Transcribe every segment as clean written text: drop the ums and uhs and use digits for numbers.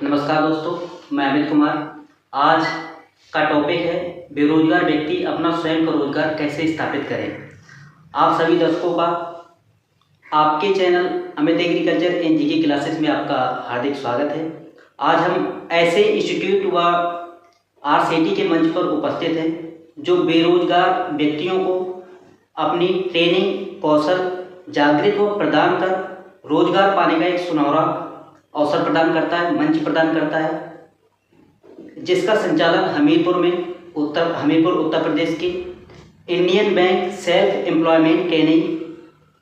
नमस्कार दोस्तों, मैं अमित कुमार। आज का टॉपिक है बेरोजगार व्यक्ति अपना स्वयं का रोजगार कैसे स्थापित करें। आप सभी दर्शकों का आपके channel Amit agriculture and GK classes में आपका हार्दिक स्वागत है। आज हम ऐसे इंस्टीट्यूट व आरसीटी के मंच पर उपस्थित हैं जो बेरोजगार व्यक्तियों को अपनी ट्रेनिंग कौशल जागृत व प्रदान कर रोजगार पाने का एक सुनहरा अवसर प्रदान करता है, मंच प्रदान करता है, जिसका संचालन हमीरपुर उत्तर प्रदेश के Indian bank self employment training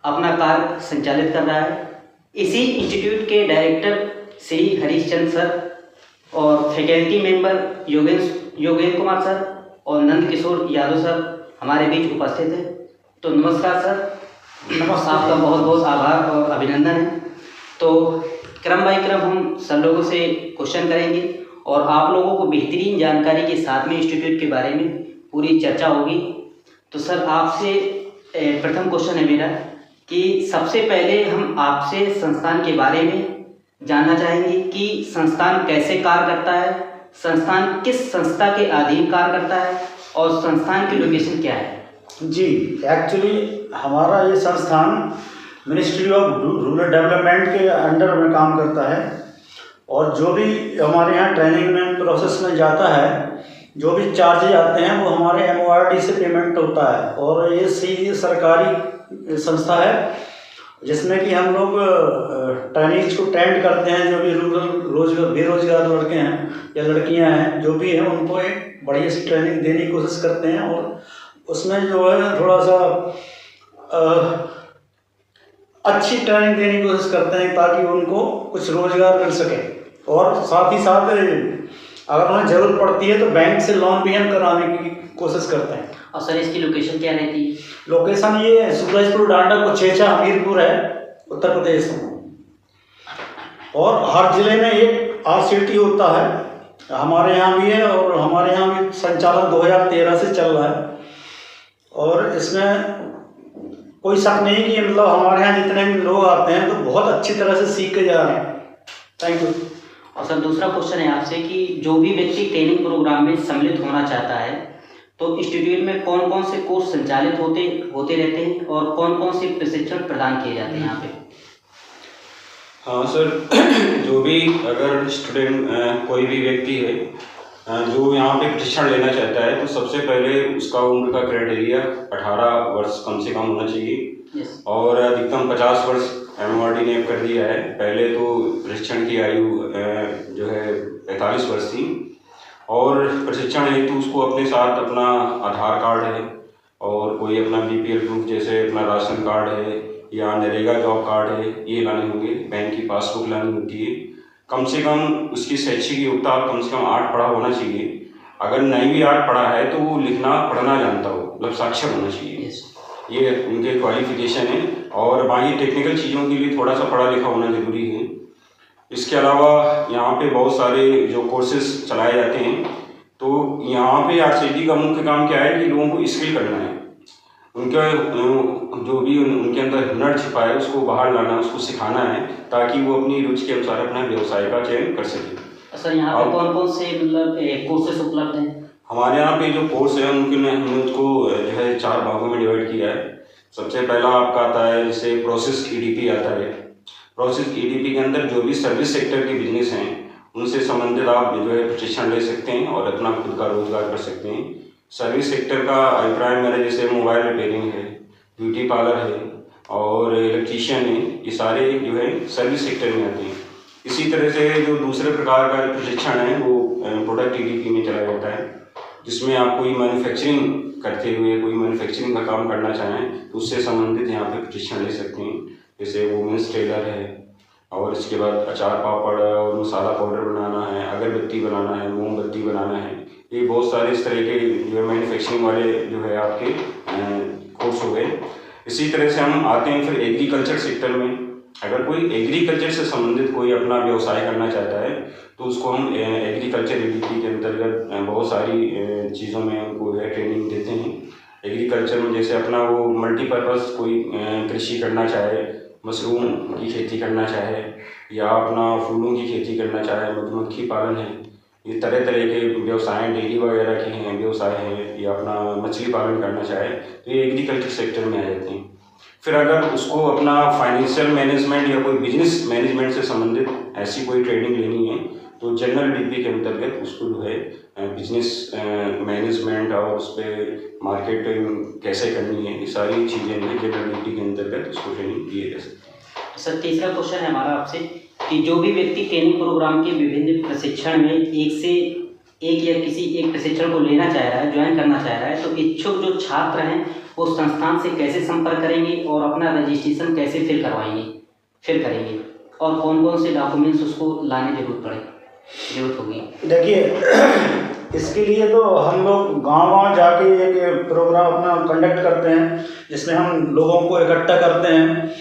अपना कार्य संचालित कर रहा है। इसी इंस्टीट्यूट के डायरेक्टर श्री हरीशचंद्र सर और faculty member Yogendra Kumar sir और नंद किशोर यादव सर हमारे बीच उपस्थित हैं। तो नमस्कार सर। नमस्कार, आपका बहुत बहुत आभार और अभिनंदन है। तो क्रम बाई क्रम हम सर लोगों से क्वेश्चन करेंगे और आप लोगों को बेहतरीन जानकारी के साथ में इंस्टीट्यूट के बारे में पूरी चर्चा होगी। तो सर आपसे प्रथम क्वेश्चन है मेरा कि सबसे पहले हम आपसे संस्थान के बारे में जानना चाहेंगे कि संस्थान कैसे कार्य करता है, संस्थान किस संस्था के अधीन कार्य करता है और संस्थान की लोकेशन क्या है। जी, एक्चुअली हमारा ये संस्थान मिनिस्ट्री ऑफ रूरल डेवलपमेंट के अंडर में काम करता है और जो भी हमारे यहाँ ट्रेनिंग में प्रोसेस में जाता है, जो भी चार्जेज आते हैं वो हमारे MORD से पेमेंट होता है। और ये सीधी सरकारी संस्था है जिसमें कि हम लोग ट्रेनिंग्स को ट्रेंड करते हैं। जो भी रूरल बेरोजगार लड़के हैं या लड़कियां हैं जो भी हैं उनको एक बढ़िया सी ट्रेनिंग देने की कोशिश करते हैं और उसमें जो है थोड़ा सा अच्छी ट्रेनिंग देने की कोशिश करते हैं ताकि उनको कुछ रोजगार मिल सके। और साथ ही साथ अगर उन्हें ज़रूरत पड़ती है तो बैंक से लोन भी हम कराने की कोशिश करते हैं। और सर इसकी लोकेशन क्या रहती है। लोकेशन ये सूरजपुर, डांडा, कुछेचा, हमीरपुर है, उत्तर प्रदेश में। और हर जिले में एक RCT होता है, हमारे यहाँ भी है और हमारे यहाँ भी संचालन 2013 से चल रहा है। और इसमें कोई शक नहीं कि मतलब हमारे यहाँ जितने भी लोग आते हैं तो बहुत अच्छी तरह से सीख के जा रहे हैं। Thank you. और सर दूसरा क्वेश्चन है आपसे कि जो भी व्यक्ति ट्रेनिंग प्रोग्राम में सम्मिलित होना चाहता है तो इंस्टीट्यूट में कौन कौन से कोर्स संचालित होते रहते हैं और कौन कौन से प्रशिक्षण प्रदान किए जाते हैं यहाँ पे। हाँ सर, जो भी अगर स्टूडेंट कोई भी व्यक्ति है जो यहाँ पे प्रशिक्षण लेना चाहता है तो सबसे पहले उसका उम्र का क्राइटेरिया 18 वर्ष कम से कम होना चाहिए। और अधिकतम 50 वर्ष MORD ने कर दिया है। पहले तो प्रशिक्षण की आयु जो है 45 वर्ष थी। और प्रशिक्षण हेतु उसको अपने साथ अपना आधार कार्ड है और कोई अपना BPL प्रूफ जैसे अपना राशन कार्ड है या नरेगा जॉब कार्ड है, ये लाने होंगे। बैंक की पासबुक लानी होती है। कम से कम उसकी शैक्षिक योग्यता कम से कम 8 पढ़ा होना चाहिए। अगर नहीं भी 8 पढ़ा है तो वो लिखना पढ़ना जानता हो, मतलब साक्षर होना चाहिए। ये उनके क्वालिफिकेशन है। और बाकी टेक्निकल चीज़ों के लिए थोड़ा सा पढ़ा लिखा होना ज़रूरी है। इसके अलावा यहाँ पे बहुत सारे जो कोर्सेज चलाए जाते हैं। तो यहाँ पे RCT का मुख्य काम क्या है कि लोगों को स्किल करना है, उनका जो भी उनके अंदर हुनर छिपा है उसको बाहर लाना, उसको सिखाना है ताकि वो अपनी रुचि के अनुसार अपना व्यवसाय का चयन कर सके। सर यहाँ पे कौन कौन से मतलब कोर्सेस उपलब्ध हैं। हमारे यहाँ पे जो कोर्स है हमने उसको जो है 4 भागों में डिवाइड किया है। सबसे पहला आपका आता है जैसे प्रोसेस EDP आता है। प्रोसेस EDP के अंदर जो भी सर्विस सेक्टर के बिजनेस हैं उनसे संबंधित आप जो है प्रशिक्षण ले सकते हैं और अपना खुद का रोजगार कर सकते हैं। सर्विस सेक्टर का अभिप्राय मेरा जैसे मोबाइल रिपेयरिंग है, ब्यूटी पार्लर है और इलेक्ट्रीशियन है, ये सारे जो है सर्विस सेक्टर में आते हैं। इसी तरह से जो दूसरे प्रकार का प्रशिक्षण है वो प्रोडक्ट EDP में चला जाता है, जिसमें आप कोई मैन्युफैक्चरिंग करते हुए कोई मैन्युफैक्चरिंग का काम करना चाहें तो उससे संबंधित यहाँ पे प्रशिक्षण ले सकते हैं। जैसे वुमेंस टेलर है और इसके बाद अचार पापड़ और मसाला पाउडर बनाना है, अगरबत्ती बनाना है, मोमबत्ती बनाना है, ये बहुत सारे इस तरह के जो मैन्युफैक्चरिंग वाले जो है आपके कोर्स हो गए। इसी तरह से हम आते हैं फिर एग्रीकल्चर सेक्टर में। अगर कोई एग्रीकल्चर से संबंधित कोई अपना व्यवसाय करना चाहता है तो उसको हम एग्रीकल्चर EDP के अंतर्गत बहुत सारी चीज़ों में उनको ट्रेनिंग देते हैं। एग्रीकल्चर में जैसे अपना वो मल्टीपर्पज़ कोई कृषि करना चाहे, मशरूम की खेती करना चाहे या अपना फूलों की खेती करना चाहे, मधुमक्खी पालन है, ये तरह तरह के व्यवसाय डेयरी वगैरह के हैं व्यवसाय हैं, या अपना मछली पालन करना चाहे तो ये एग्रीकल्चर सेक्टर में आ जाते हैं। फिर अगर उसको अपना फाइनेंशियल मैनेजमेंट या कोई बिजनेस मैनेजमेंट से संबंधित ऐसी कोई ट्रेनिंग लेनी है तो जनरल डिग्री के अंतर्गत उसको जो है बिजनेस मैनेजमेंट और उस पर मार्केटिंग कैसे करनी है, ये सारी चीज़ें जो है जनरल डिग्री के अंतर्गत उसको ट्रेनिंग दिए जा सकती है। सर तीसरा क्वेश्चन है हमारा आपसे कि जो भी व्यक्ति ट्रेनिंग प्रोग्राम के विभिन्न प्रशिक्षण में एक या किसी एक प्रशिक्षण को लेना चाह रहा है, ज्वाइन करना चाह रहा है, तो इच्छुक जो छात्र हैं वो संस्थान से कैसे संपर्क करेंगे और अपना रजिस्ट्रेशन कैसे फिल करेंगे और कौन कौन से डॉक्यूमेंट्स उसको लाने जरूरत होगी? देखिए, इसके लिए तो हम लोग गांव जाके एक प्रोग्राम अपना कंडक्ट करते हैं जिसमें हम लोगों को इकट्ठा करते हैं,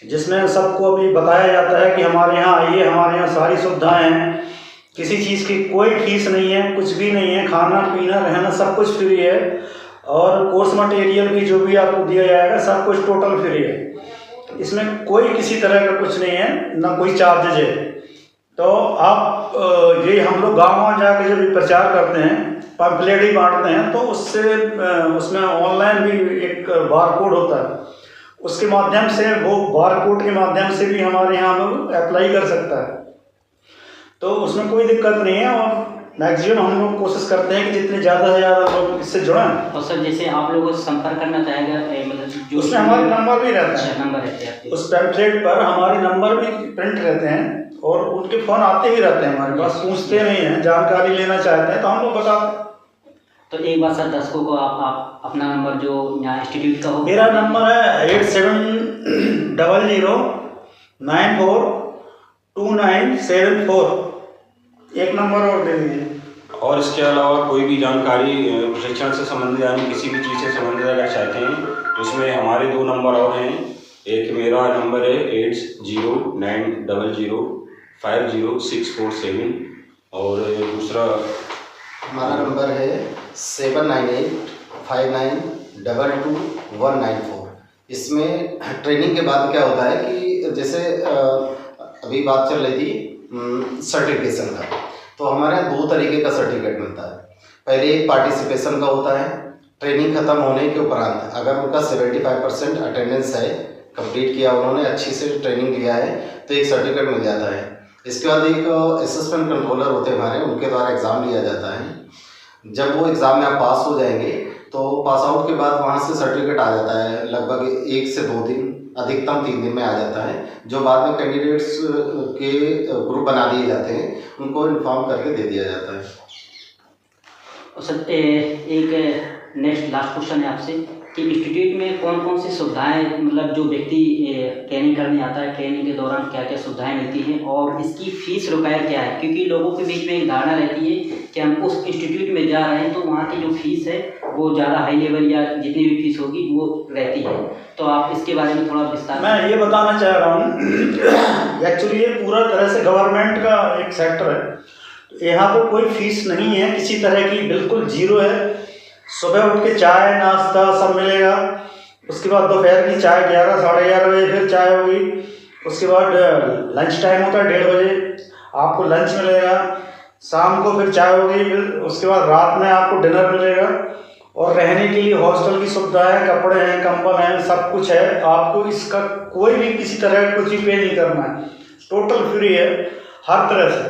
जिसमें सबको अभी बताया जाता है कि हमारे यहाँ आइए, हमारे यहाँ सारी सुविधाएं हैं, किसी चीज़ की कोई फीस नहीं है, कुछ भी नहीं है, खाना पीना रहना सब कुछ फ्री है और कोर्स मटेरियल भी जो भी आपको दिया जाएगा सब कुछ टोटल फ्री है। इसमें कोई किसी तरह का कुछ नहीं है, ना कोई चार्जेज है। तो आप ये हम लोग गाँव जाके जब प्रचार करते हैं, पम्पलेट ही बांटते हैं, तो उसमें ऑनलाइन भी एक बारकोड होता है, उसके माध्यम से वो बारकोड के माध्यम से भी हमारे यहाँ लोग अप्लाई कर सकता है, तो उसमें कोई दिक्कत नहीं है। और मैक्सिमम हम लोग कोशिश करते हैं कि जितने ज़्यादा से ज़्यादा लोग इससे जुड़ें। और सर जैसे आप लोगों से संपर्क करना चाहेगा मतलब जो उसमें हमारे नंबर भी रहते हैं, नंबर रहते हैं उस पैम्फलेट पर हमारे नंबर भी प्रिंट रहते हैं और उनके फ़ोन आते ही रहते हैं हमारे पास, पूछते नहीं हैं, जानकारी लेना चाहते हैं तो हम लोग बताते हैं। तो एक बार सर दर्शकों को आप अपना नंबर जो यहाँ इंस्टीट्यूट का हो। मेरा नंबर है 8700942974। एक नंबर और दे दीजिए। और इसके अलावा कोई भी जानकारी प्रशिक्षण से संबंधित यानी किसी भी चीज़ से संबंधित अगर चाहते हैं तो उसमें हमारे 2 नंबर और हैं। एक मेरा नंबर है 8090050647 और दूसरा हमारा नंबर है 7985922194। इसमें ट्रेनिंग के बाद क्या होता है कि जैसे अभी बात चल रही थी सर्टिफिकेशन का, तो हमारे यहाँ 2 तरीके का सर्टिफिकेट मिलता है। पहले एक पार्टिसिपेशन का होता है, ट्रेनिंग खत्म होने के उपरांत अगर उनका 75% अटेंडेंस है, कंप्लीट किया उन्होंने, अच्छी से ट्रेनिंग लिया है, तो एक सर्टिफिकेट मिल जाता है। इसके बाद एक असिस्टेंट कंट्रोलर होते हैं हमारे, उनके द्वारा एग्ज़ाम लिया जाता है। जब वो एग्ज़ाम में आप पास हो जाएंगे तो पास आउट के बाद वहाँ से सर्टिफिकेट आ जाता है, लगभग 1 से 2 दिन, अधिकतम 3 दिन में आ जाता है, जो बाद में कैंडिडेट्स के ग्रुप बना दिए जाते हैं, उनको इन्फॉर्म करके दे दिया जाता है। और सर एक नेक्स्ट लास्ट क्वेश्चन है आपसे कि इंस्टीट्यूट में कौन कौन सी सुविधाएं, मतलब जो व्यक्ति ट्रेनिंग करने आता है, ट्रेनिंग के दौरान क्या क्या सुविधाएं मिलती हैं और इसकी फीस रिक्वायर क्या है? क्योंकि लोगों के बीच में एक धारणा रहती है कि हम उस इंस्टीट्यूट में जा रहे हैं तो वहाँ की जो फीस है वो ज़्यादा हाई लेवल या जितनी भी फीस होगी वो रहती है, तो आप इसके बारे में थोड़ा विस्तार। मैं ये बताना चाह रहा हूँ, एक्चुअली ये पूरा तरह से गवर्नमेंट का एक सेक्टर है, यहाँ पर कोई फीस नहीं है किसी तरह की, बिल्कुल जीरो है। सुबह उठ के चाय नाश्ता सब मिलेगा, उसके बाद दोपहर की चाय 11 साढ़े 11 बजे फिर चाय होगी, उसके बाद लंच टाइम होता है 1:30 बजे, आपको लंच मिलेगा, शाम को फिर चाय होगी, फिर उसके बाद रात में आपको डिनर मिलेगा और रहने के लिए हॉस्टल की सुविधा है, कपड़े हैं, कंबल हैं, सब कुछ है। आपको इसका कोई भी किसी तरह का कुछ भी पे नहीं करना है, टोटल फ्री है हर तरह से।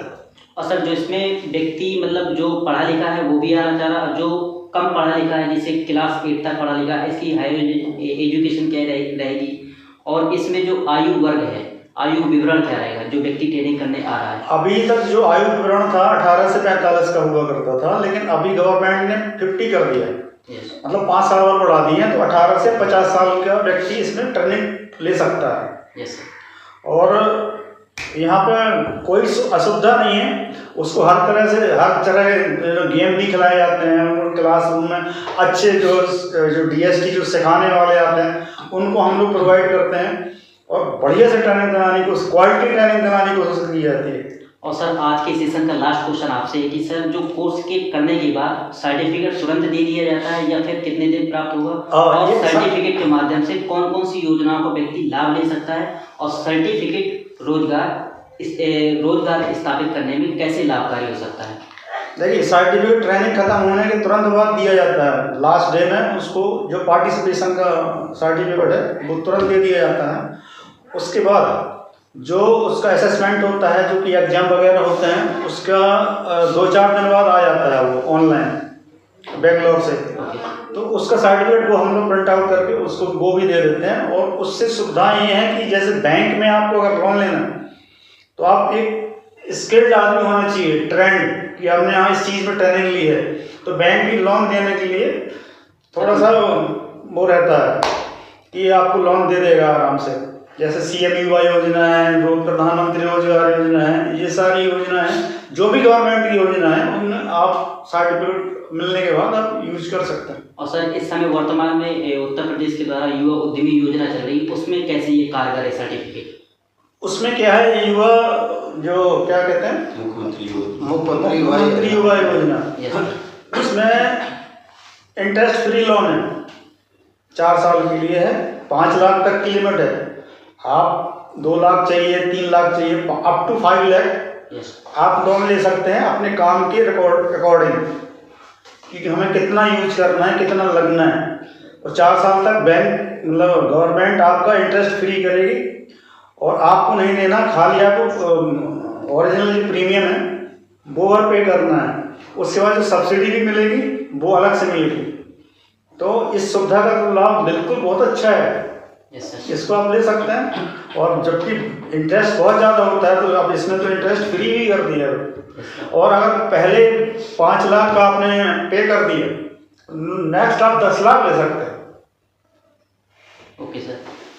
और सर जो इसमें व्यक्ति मतलब जो पढ़ा लिखा है वो भी आना चाह रहा है, जो कम पढ़ा लिखा है जैसे क्लास 8 तक पढ़ा लिखा है, इसकी हायर एजुकेशन क्या रहेगी और इसमें जो आयु वर्ग है, आयु विवरण क्या रहेगा जो व्यक्ति ट्रेनिंग करने आ रहा है? अभी तक जो आयु विवरण था 18 से 45 का हुआ करता था, लेकिन अभी गवर्नमेंट ने 50 कर दिया है, मतलब 5 साल और बढ़ा दिए हैं, तो 18 से 50 साल का व्यक्ति इसमें ट्रेनिंग ले सकता है। और यहाँ पे कोई असुविधा नहीं है, उसको हर तरह गेम भी खिलाए जाते हैं, और क्लासरूम में अच्छे जो DST जो सिखाने वाले आते हैं उनको हम लोग प्रोवाइड करते हैं और बढ़िया से ट्रेनिंग कराने की, क्वालिटी ट्रेनिंग कराने की कोशिश की जाती है। और सर आज के सेशन का लास्ट क्वेश्चन आपसे है कि सर जो कोर्स के करने के बाद सर्टिफिकेट तुरंत दे दिया जाता है या फिर कितने दिन प्राप्त होगा, और सर्टिफिकेट के माध्यम से कौन कौन सी योजनाओं को व्यक्ति लाभ ले सकता है, और सर्टिफिकेट रोजगार इस रोजगार स्थापित करने में कैसे लाभकारी हो सकता है? देखिए, सर्टिफिकेट ट्रेनिंग खत्म होने के तुरंत बाद दिया जाता है। लास्ट डे में उसको जो पार्टिसिपेशन का सर्टिफिकेट है वो तुरंत दे दिया जाता है। उसके बाद जो उसका असेसमेंट होता है, जो कि एग्जाम वगैरह होते हैं, उसका 2-4 दिन बाद आ जाता है वो ऑनलाइन बेंगलोर से। तो उसका सर्टिफिकेट वो हम लोग प्रिंट आउट करके उसको वो भी दे देते हैं। और उससे सुविधाएं ये हैं कि जैसे बैंक में आपको अगर लोन लेना है तो आप एक स्किल्ड आदमी होना चाहिए, ट्रेंड कि हमने यहाँ इस चीज़ में ट्रेनिंग ली है, तो बैंक भी लोन देने के लिए थोड़ा सा वो रहता है कि आपको लोन दे देगा आराम से। जैसे CMUY योजना है, जो प्रधानमंत्री रोजगार योजना है, ये सारी योजना है, जो भी गवर्नमेंट की योजना है उनमें आप सर्टिफिकेट मिलने के बाद आप यूज कर सकते हैं। और सर, इस समय वर्तमान में उत्तर प्रदेश के द्वारा युवा उद्यमी योजना चल रही है, उसमें कैसे ये कारगर है सर्टिफिकेट? उसमें क्या है, युवा जो क्या कहते हैं, मुख्यमंत्री युवा योजना, उसमें इंटरेस्ट फ्री लोन है, 4 साल के लिए है, 5 लाख तक की लिमिट है। आप 2 लाख चाहिए, 3 लाख चाहिए, अप टू 5 लाख आप लोन ले सकते हैं अपने काम के अकॉर्डिंग, कि हमें कितना यूज करना है, कितना लगना है। और 4 साल तक बैंक मतलब गवर्नमेंट आपका इंटरेस्ट फ्री करेगी और आपको नहीं देना, खाली आपको ओरिजिनल जो प्रीमियम है वो और पे करना है। उसके बाद जो सब्सिडी भी मिलेगी वो अलग से मिलेगी। तो इस सुविधा का तो लाभ बिल्कुल बहुत अच्छा है, इसको आप ले सकते हैं। और जबकि इंटरेस्ट बहुत ज़्यादा होता है, तो अब इसमें तो इंटरेस्ट फ्री भी कर दिया है। और अगर पहले 5 लाख का आपने पे कर दिया, नेक्स्ट आप 10 लाख ले सकते हैं। Okay sir,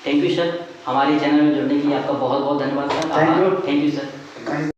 thank you sir. हमारे चैनल में जुड़ने के लिए आपका बहुत बहुत धन्यवाद सर। Thank you sir.